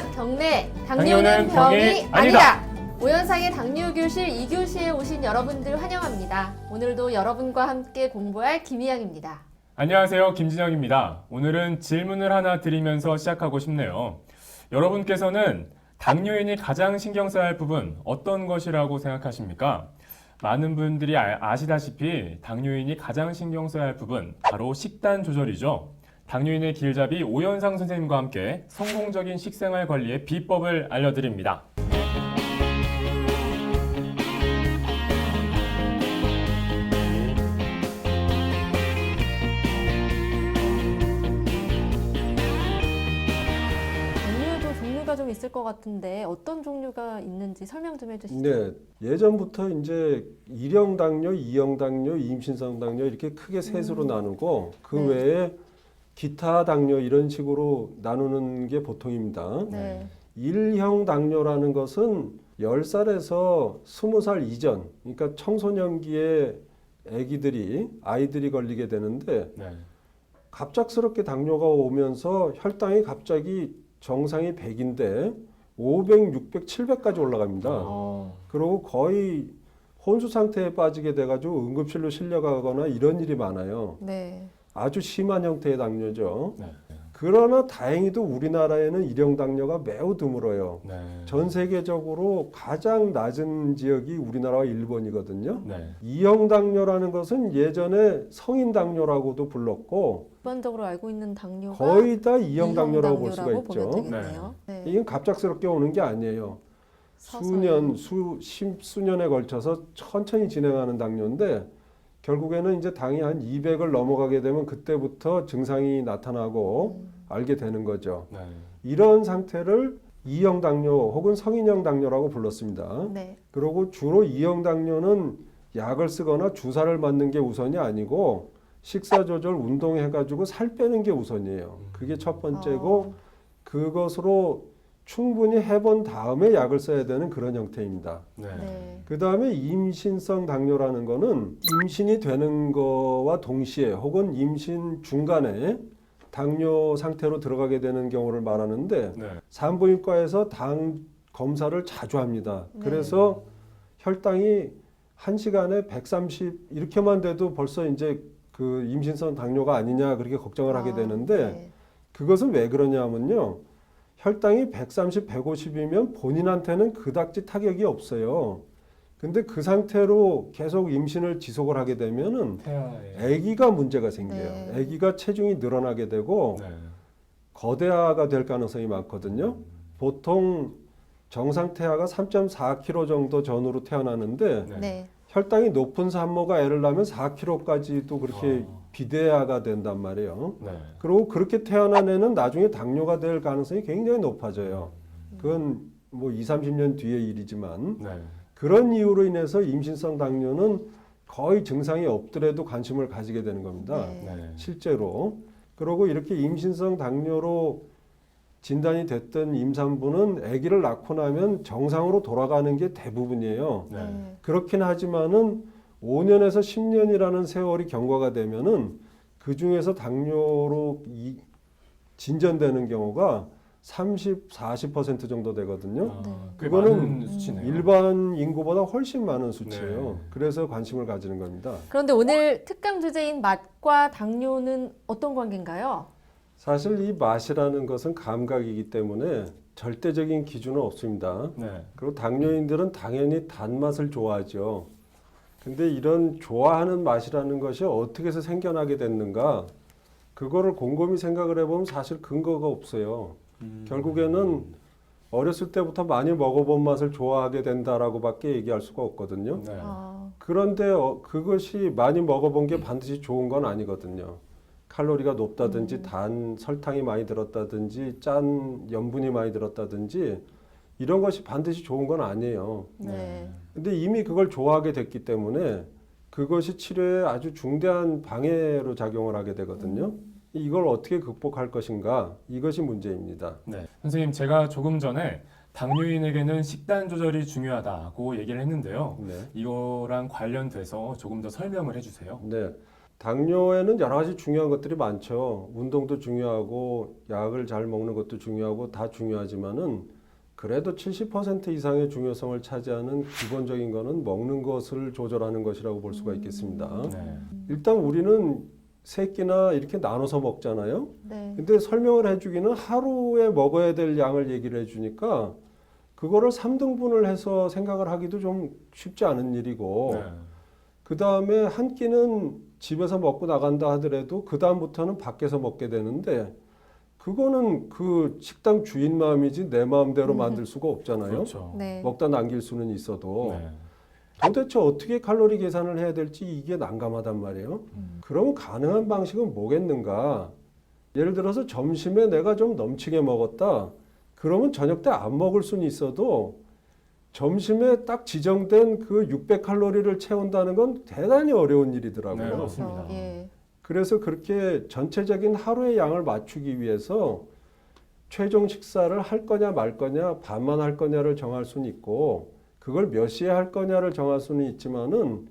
오면 경례, 당뇨는 당뇨는 병이 병이 아니다. 오연상의 당뇨교실 2교시에 오신 여러분들 환영합니다. 오늘도 여러분과 함께 공부할 김희영입니다. 안녕하세요. 김진영입니다. 오늘은 질문을 하나 드리면서 시작하고 싶네요. 여러분께서는 당뇨인이 가장 신경 써야 할 부분 어떤 것이라고 생각하십니까? 많은 분들이 아시다시피 당뇨인이 가장 신경 써야 할 부분 바로 식단 조절이죠. 당뇨인의 길잡이 오연상 선생님과 함께 성공적인 식생활 관리의 비법을 알려드립니다. 당뇨도 종류가 좀 있을 것 같은데 어떤 종류가 있는지 설명 좀 해주시죠. 네, 예전부터 이제 1형 당뇨, 2형 당뇨, 임신성 당뇨 이렇게 크게 셋으로 나누고 그 네. 외에 기타 당뇨 이런 식으로 나누는 게 보통입니다. 네. 1형 당뇨라는 것은 10살에서 20살 이전, 그러니까 청소년기에 아이들이 걸리게 되는데 네. 갑작스럽게 당뇨가 오면서 혈당이 갑자기 정상이 100인데 500, 600, 700까지 올라갑니다. 그리고 거의 혼수 상태에 빠지게 돼가지고 응급실로 실려가거나 이런 일이 많아요. 네. 아주 심한 형태의 당뇨죠. 네. 그러나 다행히도 우리나라에는 1형 당뇨가 매우 드물어요. 네. 전 세계적으로 가장 낮은 지역이 우리나라와 일본이거든요. 네. 2형 당뇨라는 것은 예전에 성인 당뇨라고도 불렀고 일반적으로 알고 있는 당뇨가 거의 다 2형 당뇨라고 볼 수가 보면 있죠. 되겠네요. 네. 이건 갑작스럽게 오는 게 아니에요. 서서히. 수년에 걸쳐서 천천히 진행하는 당뇨인데 결국에는 이제 당이 한 200을 넘어가게 되면 그때부터 증상이 나타나고 알게 되는 거죠. 네. 이런 상태를 2형 당뇨 혹은 성인형 당뇨라고 불렀습니다. 네. 그리고 주로 2형 당뇨는 약을 쓰거나 주사를 맞는 게 우선이 아니고 식사 조절, 운동해가지고 살 빼는 게 우선이에요. 그게 첫 번째고 그것으로 충분히 해본 다음에 약을 써야 되는 그런 형태입니다. 네. 네. 그 다음에 임신성 당뇨라는 거는 임신이 되는 거와 동시에 혹은 임신 중간에 당뇨 상태로 들어가게 되는 경우를 말하는데 네. 산부인과에서 당 검사를 자주 합니다. 네. 그래서 혈당이 1시간에 130 이렇게만 돼도 벌써 이제 그 임신성 당뇨가 아니냐 그렇게 걱정을 하게 되는데 네. 그것은 왜 그러냐면요. 혈당이 130, 150이면 본인한테는 그닥지 타격이 없어요. 근데 그 상태로 계속 임신을 지속을 하게 되면은 태아의 아기가 문제가 생겨요. 네. 아기가 체중이 늘어나게 되고 네. 거대화가 될 가능성이 많거든요. 보통 정상 태아가 3.4kg 정도 전후로 태어나는데 네. 네. 혈당이 높은 산모가 애를 낳으면 4kg까지도 그렇게 비대화가 된단 말이에요. 네. 그리고 그렇게 태어난 애는 나중에 당뇨가 될 가능성이 굉장히 높아져요. 그건 뭐 20, 30년 뒤의 일이지만 네. 그런 이유로 인해서 임신성 당뇨는 거의 증상이 없더라도 관심을 가지게 되는 겁니다. 네. 네. 실제로. 그리고 이렇게 임신성 당뇨로 진단이 됐던 임산부는 아기를 낳고 나면 정상으로 돌아가는 게 대부분이에요. 네. 네. 그렇긴 하지만은 5년에서 10년이라는 세월이 경과가 되면은 그 중에서 당뇨로 진전되는 경우가 30, 40% 정도 되거든요. 아, 네. 꽤 그거는 많은 수치네요. 일반 인구보다 훨씬 많은 수치예요. 네. 그래서 관심을 가지는 겁니다. 그런데 오늘 특강 주제인 맛과 당뇨는 어떤 관계인가요? 사실 이 맛이라는 것은 감각이기 때문에 절대적인 기준은 없습니다. 네. 그리고 당뇨인들은 당연히 단맛을 좋아하죠. 근데 이런 좋아하는 맛이라는 것이 어떻게 해서 생겨나게 됐는가? 그거를 곰곰이 생각을 해보면 사실 근거가 없어요. 결국에는 어렸을 때부터 많이 먹어본 맛을 좋아하게 된다라고 밖에 얘기할 수가 없거든요. 네. 그런데 그것이 많이 먹어본 게 반드시 좋은 건 아니거든요. 칼로리가 높다든지 설탕이 많이 들었다든지 짠 염분이 많이 들었다든지 이런 것이 반드시 좋은 건 아니에요. 네. 근데 이미 그걸 좋아하게 됐기 때문에 그것이 치료에 아주 중대한 방해로 작용을 하게 되거든요. 이걸 어떻게 극복할 것인가? 이것이 문제입니다. 네. 선생님, 제가 조금 전에 당뇨인에게는 식단 조절이 중요하다고 얘기를 했는데요. 네. 이거랑 관련돼서 조금 더 설명을 해주세요. 네. 당뇨에는 여러 가지 중요한 것들이 많죠. 운동도 중요하고 약을 잘 먹는 것도 중요하고 다 중요하지만은 그래도 70% 이상의 중요성을 차지하는 기본적인 거는 먹는 것을 조절하는 것이라고 볼 수가 있겠습니다. 네. 일단 우리는 세 끼나 이렇게 나눠서 먹잖아요. 네. 근데 설명을 해주기는 하루에 먹어야 될 양을 얘기를 해주니까 그거를 3등분을 해서 생각을 하기도 좀 쉽지 않은 일이고 네. 그 다음에 한 끼는 집에서 먹고 나간다 하더라도 그 다음부터는 밖에서 먹게 되는데 그거는 그 식당 주인 마음이지 내 마음대로 만들 수가 없잖아요. 그렇죠. 네. 먹다 남길 수는 있어도 네. 도대체 어떻게 칼로리 계산을 해야 될지 이게 난감하단 말이에요. 그럼 가능한 방식은 뭐겠는가? 예를 들어서 점심에 내가 좀 넘치게 먹었다. 그러면 저녁 때 안 먹을 수는 있어도 점심에 딱 지정된 그 600칼로리를 채운다는 건 대단히 어려운 일이더라고요. 네, 맞습니다. 예. 그래서 그렇게 전체적인 하루의 양을 맞추기 위해서 최종 식사를 할 거냐 말 거냐 반만 할 거냐를 정할 수는 있고 그걸 몇 시에 할 거냐를 정할 수는 있지만은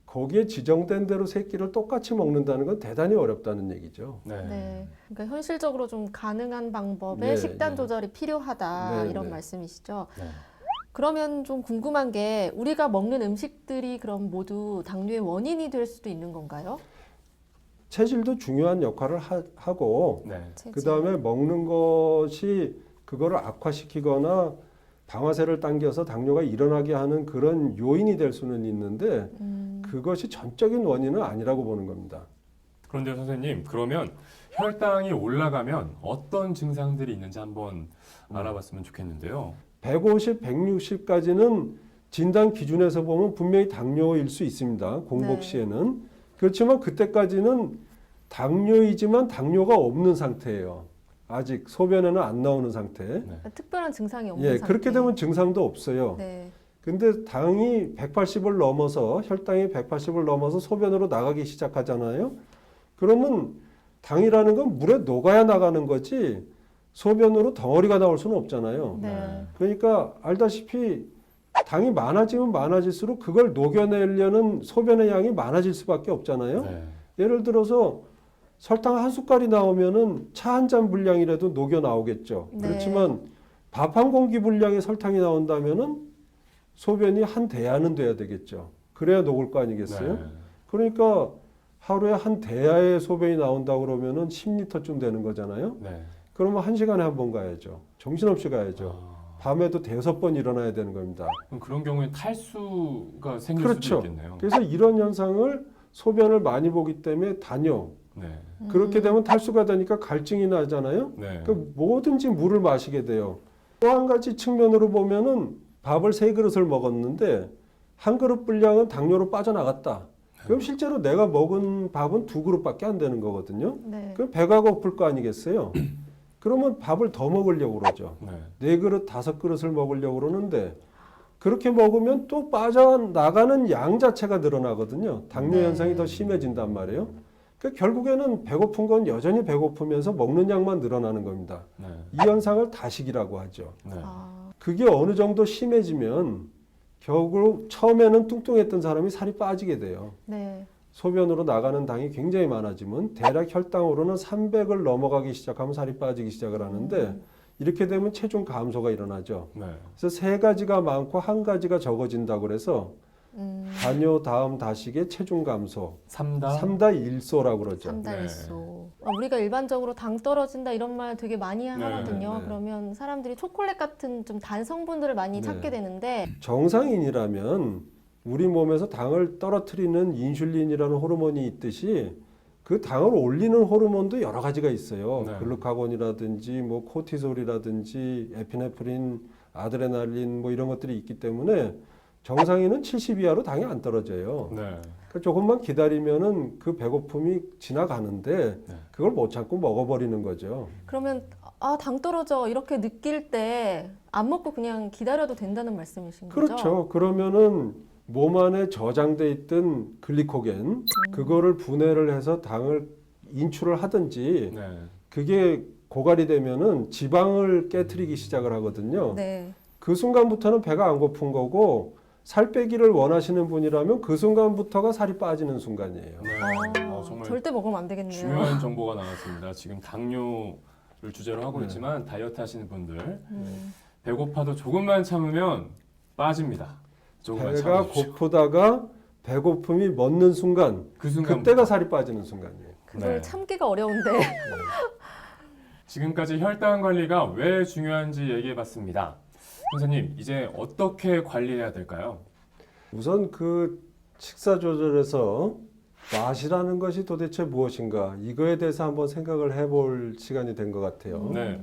거기에 지정된 대로 세 끼를 똑같이 먹는다는 건 대단히 어렵다는 얘기죠. 네. 네. 그러니까 현실적으로 좀 가능한 방법의 네, 식단 네. 조절이 필요하다 네, 이런 네. 말씀이시죠. 네. 그러면 좀 궁금한 게 우리가 먹는 음식들이 그럼 모두 당뇨의 원인이 될 수도 있는 건가요? 체질도 중요한 역할을 하고 네. 그 다음에 먹는 것이 그거를 악화시키거나 방아쇠를 당겨서 당뇨가 일어나게 하는 그런 요인이 될 수는 있는데 그것이 전적인 원인은 아니라고 보는 겁니다. 그런데 선생님, 그러면 혈당이 올라가면 어떤 증상들이 있는지 한번 알아봤으면 좋겠는데요. 150, 160까지는 진단 기준에서 보면 분명히 당뇨일 수 있습니다. 공복 네. 시에는. 그렇지만 그때까지는 당뇨이지만 당뇨가 없는 상태예요. 아직 소변에는 안 나오는 상태. 네. 특별한 증상이 없는 예, 상태. 그렇게 되면 증상도 없어요. 네. 근데 당이 180을 넘어서 혈당이 180을 넘어서 소변으로 나가기 시작하잖아요. 그러면 당이라는 건 물에 녹아야 나가는 거지 소변으로 덩어리가 나올 수는 없잖아요. 네. 그러니까 알다시피 당이 많아지면 많아질수록 그걸 녹여내려는 소변의 양이 많아질 수밖에 없잖아요. 네. 예를 들어서 설탕 한 숟갈이 나오면은 차 한 잔 분량이라도 녹여 나오겠죠. 네. 그렇지만 밥 한 공기 분량의 설탕이 나온다면은 소변이 한 대야는 돼야 되겠죠. 그래야 녹을 거 아니겠어요? 네. 그러니까 하루에 한 대야의 소변이 나온다 그러면은 10리터쯤 되는 거잖아요. 네. 그러면 1시간에 한 번 가야죠. 정신없이 가야죠. 아, 밤에도 5번 일어나야 되는 겁니다. 그럼 그런 경우에 탈수가 생길 수도 그렇죠. 있겠네요. 그래서 이런 현상을 소변을 많이 보기 때문에 단뇨. 네. 그렇게 되면 탈수가 되니까 갈증이 나잖아요. 네. 그 뭐든지 물을 마시게 돼요. 또 한 가지 측면으로 보면은 밥을 3그릇을 먹었는데 한 그릇 분량은 당뇨로 빠져나갔다. 그럼 실제로 내가 먹은 밥은 2그릇밖에 안 되는 거거든요. 네. 그럼 배가 고플 거 아니겠어요? 그러면 밥을 더 먹으려고 그러죠. 네. 4그릇, 5그릇을 먹으려고 그러는데 그렇게 먹으면 또 빠져나가는 양 자체가 늘어나거든요. 당뇨 네. 현상이 더 심해진단 말이에요. 그러니까 결국에는 배고픈 건 여전히 배고프면서 먹는 양만 늘어나는 겁니다. 네. 이 현상을 다식이라고 하죠. 네. 아, 그게 어느 정도 심해지면 결국 처음에는 뚱뚱했던 사람이 살이 빠지게 돼요. 네. 소변으로 나가는 당이 굉장히 많아지면 대략 혈당으로는 300을 넘어가기 시작하면 살이 빠지기 시작을 하는데 이렇게 되면 체중 감소가 일어나죠. 네. 그래서 3가지가 많고 1가지가 적어진다고 그래서 단뇨 다음 다식의 체중 감소, 3다. 3다 일소라고 그러죠. 삼다일소. 우리가 일반적으로 당 떨어진다 이런 말 되게 많이 하거든요. 네. 그러면 사람들이 초콜릿 같은 좀 단 성분들을 많이 네. 찾게 되는데 정상인이라면 우리 몸에서 당을 떨어뜨리는 인슐린이라는 호르몬이 있듯이 그 당을 올리는 호르몬도 여러 가지가 있어요. 네. 글루카곤이라든지 뭐 코티솔이라든지 에피네프린, 아드레날린 뭐 이런 것들이 있기 때문에 정상인은 70 이하로 당이 안 떨어져요. 네. 그러니까 조금만 기다리면은 그 배고픔이 지나가는데 네. 그걸 못 참고 먹어버리는 거죠. 그러면 당 떨어져 이렇게 느낄 때 안 먹고 그냥 기다려도 된다는 말씀이신 거죠? 그렇죠. 그러면은 몸 안에 저장돼 있던 글리코겐 그거를 분해를 해서 당을 인출을 하든지 네. 그게 고갈이 되면은 지방을 깨트리기 시작을 하거든요. 네. 그 순간부터는 배가 안 고픈 거고 살 빼기를 원하시는 분이라면 그 순간부터가 살이 빠지는 순간이에요. 네. 정말 절대 먹으면 안 되겠네요. 중요한 정보가 나왔습니다. 지금 당뇨를 주제로 하고 네. 있지만 다이어트 하시는 분들 배고파도 조금만 참으면 빠집니다. 조금만 배가 참으십시오. 고프다가 배고픔이 멎는 순간, 그 순간 그때가 살이 빠지는 순간이에요. 그걸 네. 참기가 어려운데. 지금까지 혈당 관리가 왜 중요한지 얘기해봤습니다. 선생님, 이제 어떻게 관리해야 될까요? 우선 그 식사 조절에서 맛이라는 것이 도대체 무엇인가 이거에 대해서 한번 생각을 해볼 시간이 된 것 같아요. 네.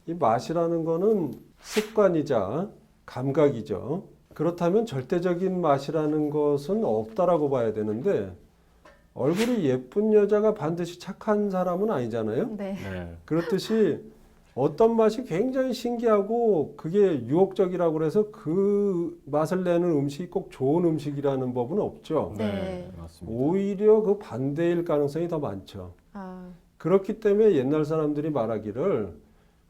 이 맛이라는 거는 습관이자 감각이죠. 그렇다면 절대적인 맛이라는 것은 없다라고 봐야 되는데 얼굴이 예쁜 여자가 반드시 착한 사람은 아니잖아요. 네. 네. 그렇듯이 어떤 맛이 굉장히 신기하고 그게 유혹적이라고 그래서 그 맛을 내는 음식이 꼭 좋은 음식이라는 법은 없죠. 네. 맞습니다. 오히려 그 반대일 가능성이 더 많죠. 아, 그렇기 때문에 옛날 사람들이 말하기를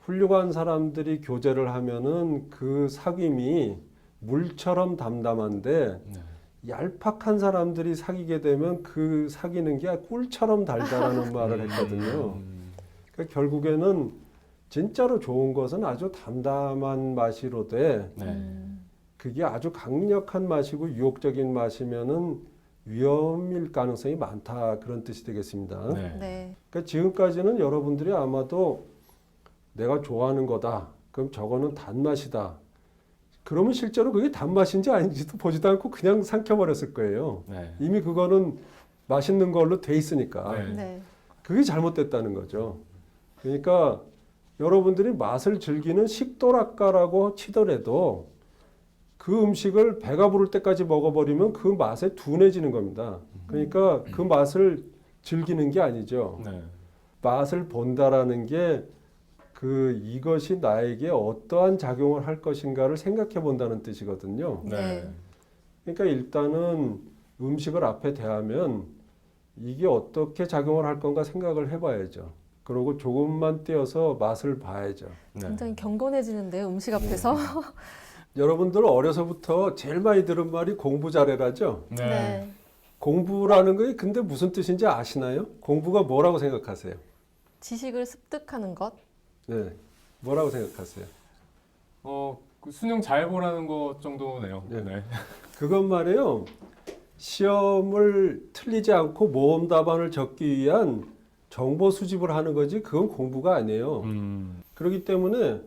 훌륭한 사람들이 교제를 하면은 그 사귐이 물처럼 담담한데 네. 얄팍한 사람들이 사귀게 되면 그 사귀는 게 꿀처럼 달다라는 말을 했거든요. 그러니까 결국에는 진짜로 좋은 것은 아주 담담한 맛이로되 네. 그게 아주 강력한 맛이고 유혹적인 맛이면은 위험일 가능성이 많다 그런 뜻이 되겠습니다. 네. 네. 그러니까 지금까지는 여러분들이 아마도 내가 좋아하는 거다. 그럼 저거는 단맛이다. 그러면 실제로 그게 단맛인지 아닌지도 보지도 않고 그냥 삼켜버렸을 거예요. 네. 이미 그거는 맛있는 걸로 돼 있으니까. 네. 네. 그게 잘못됐다는 거죠. 그러니까 여러분들이 맛을 즐기는 식도락가라고 치더라도 그 음식을 배가 부를 때까지 먹어버리면 그 맛에 둔해지는 겁니다. 그러니까 그 맛을 즐기는 게 아니죠. 네. 맛을 본다라는 게 이것이 나에게 어떠한 작용을 할 것인가를 생각해 본다는 뜻이거든요. 네. 그러니까 일단은 음식을 앞에 대하면 이게 어떻게 작용을 할 건가 생각을 해봐야죠. 그리고 조금만 떼어서 맛을 봐야죠. 네. 굉장히 경건해지는데요, 음식 앞에서. 여러분들 어려서부터 제일 많이 들은 말이 공부 잘해라죠. 네. 공부라는 게 근데 무슨 뜻인지 아시나요? 공부가 뭐라고 생각하세요? 지식을 습득하는 것. 네, 뭐라고 생각하세요? 그 수능 잘 보라는 것 정도네요. 네. 네. 그것 말이에요. 시험을 틀리지 않고 모험 답안을 적기 위한 정보 수집을 하는 거지 그건 공부가 아니에요. 그렇기 때문에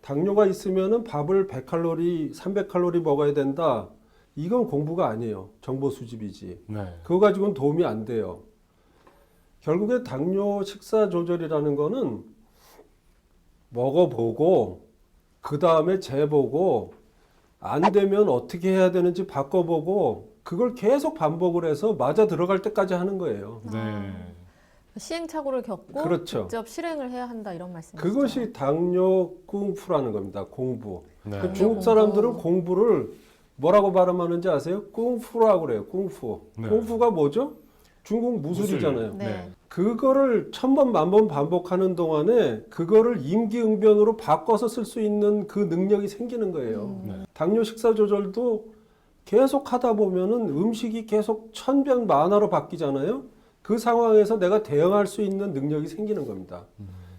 당뇨가 있으면은 밥을 100칼로리, 300칼로리 먹어야 된다. 이건 공부가 아니에요. 정보 수집이지. 네. 그거 가지고는 도움이 안 돼요. 결국에 당뇨 식사 조절이라는 거는 먹어보고 그 다음에 재보고 안 되면 어떻게 해야 되는지 바꿔보고 그걸 계속 반복을 해서 맞아 들어갈 때까지 하는 거예요. 네. 시행착오를 겪고 그렇죠. 직접 실행을 해야 한다 이런 말씀이시죠. 그것이 당뇨 꿍푸라는 겁니다. 공부. 네. 그 중국 사람들은 공부를 뭐라고 발음하는지 아세요? 꿍푸라고 그래요. 꿍푸. 네. 꿍푸가 뭐죠? 중국 무술이잖아요. 무술. 네. 그거를 1000번 만번 반복하는 동안에 그거를 임기응변으로 바꿔서 쓸 수 있는 그 능력이 생기는 거예요. 네. 당뇨 식사 조절도 계속 하다 보면은 음식이 계속 천변 만화로 바뀌잖아요. 그 상황에서 내가 대응할 수 있는 능력이 생기는 겁니다.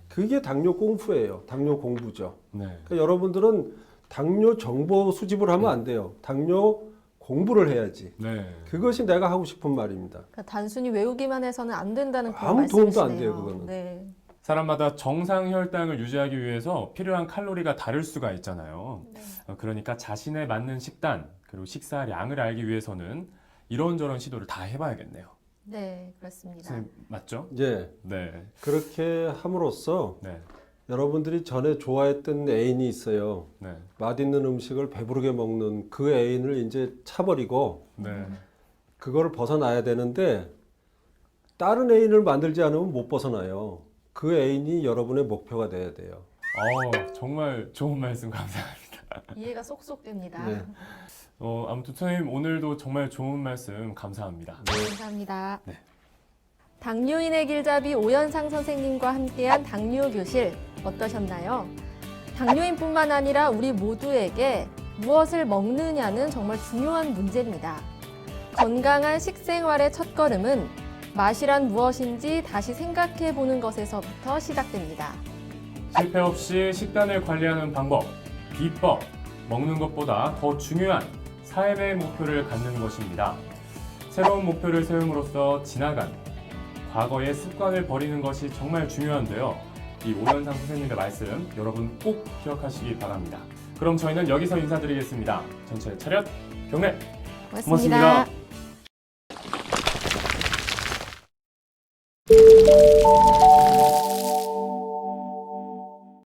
그게 당뇨 功夫예요. 당뇨 공부죠. 네. 그러니까 여러분들은 당뇨 정보 수집을 하면 안 돼요. 당뇨 공부를 해야지. 네. 그것이 내가 하고 싶은 말입니다. 그러니까 단순히 외우기만 해서는 안 된다는 그런 아무 도움도 안 말씀이시네요. 돼요, 그거는. 네. 사람마다 정상 혈당을 유지하기 위해서 필요한 칼로리가 다를 수가 있잖아요. 네. 그러니까 자신에 맞는 식단 그리고 식사량을 알기 위해서는 이런저런 시도를 다 해봐야겠네요. 네, 그렇습니다. 선생님 맞죠? 예. 네. 그렇게 함으로써 네. 여러분들이 전에 좋아했던 애인이 있어요. 네. 맛있는 음식을 배부르게 먹는 그 애인을 이제 차버리고 네. 그거를 벗어나야 되는데 다른 애인을 만들지 않으면 못 벗어나요. 그 애인이 여러분의 목표가 돼야 돼요. 정말 좋은 말씀 감사합니다. 이해가 쏙쏙 됩니다. 네. 아무튼 선생님 오늘도 정말 좋은 말씀 감사합니다. 감사합니다. 네. 당뇨인의 길잡이 오연상 선생님과 함께한 당뇨 교실 어떠셨나요? 당뇨인뿐만 아니라 우리 모두에게 무엇을 먹느냐는 정말 중요한 문제입니다. 건강한 식생활의 첫걸음은 맛이란 무엇인지 다시 생각해 보는 것에서부터 시작됩니다. 실패 없이 식단을 관리하는 방법, 비법, 먹는 것보다 더 중요한 삶의 목표를 갖는 것입니다. 새로운 목표를 세움으로써 지나간 과거의 습관을 버리는 것이 정말 중요한데요. 이 오현상 선생님의 말씀 여러분 꼭 기억하시기 바랍니다. 그럼 저희는 여기서 인사드리겠습니다. 전체 차렷 경례! 고맙습니다.